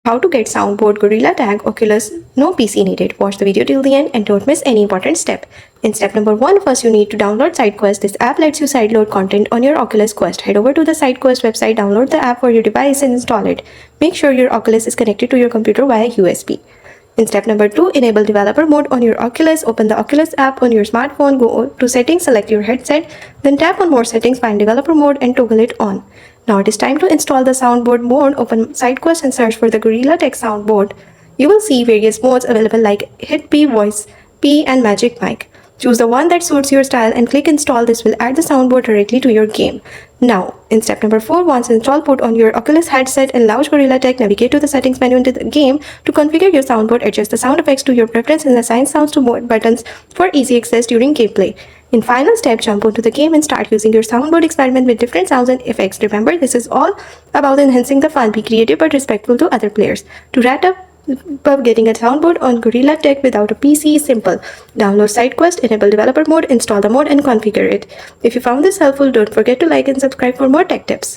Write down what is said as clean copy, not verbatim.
How to get Soundboard Gorilla Tag Oculus, no PC needed. Watch the video till the end and don't miss any important step. In step number 1, first you need to download SideQuest. This app lets you sideload content on your Oculus Quest. Head over to the SideQuest website, download the app for your device and install it. Make sure your Oculus is connected to your computer via USB. In step number 2, enable developer mode on your Oculus. Open the Oculus app on your smartphone, go to settings, select your headset, then tap on more settings, find developer mode and toggle it on. Now it is time to install the Soundboard mode. Open SideQuest and search for the Gorilla Tech Soundboard. You will see various modes available like Hit P, Voice P and Magic Mic. Choose the one that suits your style and click install. This will add the soundboard directly to your game. Now, in step number 4, once installed, put on your Oculus headset and launch Gorilla Tech. Navigate to the settings menu into the game to configure your soundboard. Adjust the sound effects to your preference and assign sounds to more buttons for easy access during gameplay. In final step, jump onto the game and start using your soundboard. Experiment with different sounds and effects. Remember, this is all about enhancing the fun. Be creative but respectful to other players. To wrap up, getting a soundboard on Gorilla Tech without a PC is simple. Download SideQuest, enable developer mode, install the mode and configure it. If you found this helpful, don't forget to like and subscribe for more tech tips.